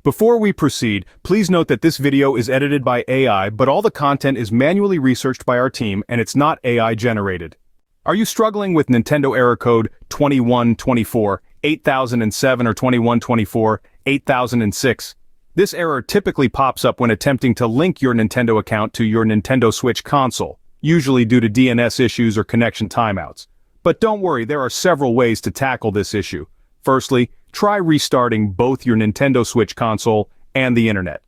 Before we proceed, please note that this video is edited by AI, but all the content is manually researched by our team and it's not AI generated. Are you struggling with Nintendo error code 2124, 8007 or 2124, 8006? This error typically pops up when attempting to link your Nintendo account to your Nintendo Switch console, usually due to DNS issues or connection timeouts. But don't worry, there are several ways to tackle this issue. Firstly, try restarting both your Nintendo Switch console and the internet.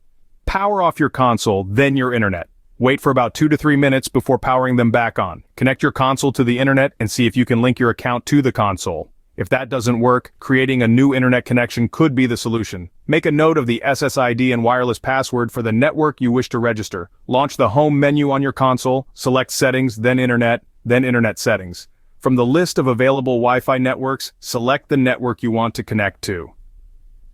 Power off your console, then your internet. Wait for about 2 to 3 minutes before powering them back on. Connect your console to the internet and see if you can link your account to the console. If that doesn't work, creating a new internet connection could be the solution. Make a note of the SSID and wireless password for the network you wish to register. Launch the home menu on your console, select settings, then internet settings. From the list of available Wi-Fi networks, select the network you want to connect to.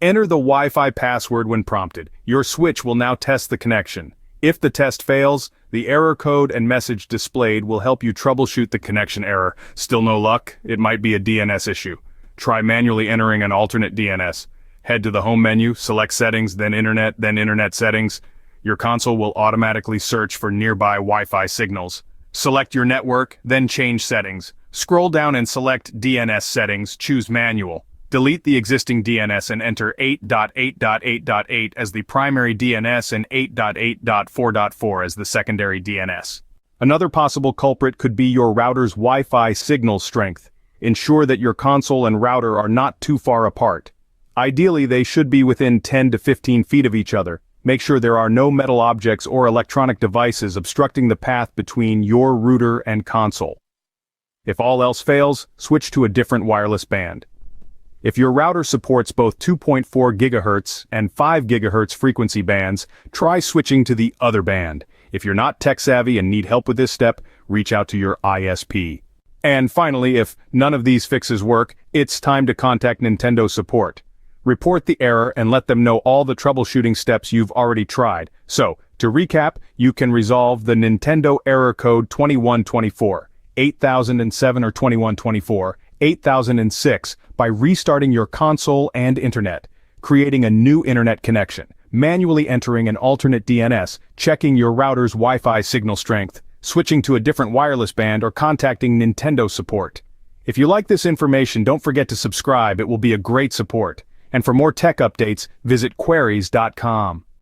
Enter the Wi-Fi password when prompted. Your Switch will now test the connection. If the test fails, the error code and message displayed will help you troubleshoot the connection error. Still no luck? It might be a DNS issue. Try manually entering an alternate DNS. Head to the home menu, select settings, then internet settings. Your console will automatically search for nearby Wi-Fi signals. Select your network, then change settings. Scroll down and select DNS settings, choose manual. Delete the existing DNS and enter 8.8.8.8 as the primary DNS and 8.8.4.4 as the secondary DNS. Another possible culprit could be your router's Wi-Fi signal strength. Ensure that your console and router are not too far apart. Ideally, they should be within 10 to 15 feet of each other. Make sure there are no metal objects or electronic devices obstructing the path between your router and console. If all else fails, switch to a different wireless band. If your router supports both 2.4 GHz and 5 GHz frequency bands, try switching to the other band. If you're not tech-savvy and need help with this step, reach out to your ISP. And finally, if none of these fixes work, it's time to contact Nintendo support. Report the error and let them know all the troubleshooting steps you've already tried. So, to recap, you can resolve the Nintendo error code 2124, 8007 or 2124, 8006 by restarting your console and internet, creating a new internet connection, manually entering an alternate DNS, checking your router's Wi-Fi signal strength, switching to a different wireless band, or contacting Nintendo support. If you like this information, don't forget to subscribe. It will be a great support. And for more tech updates, visit queries.com.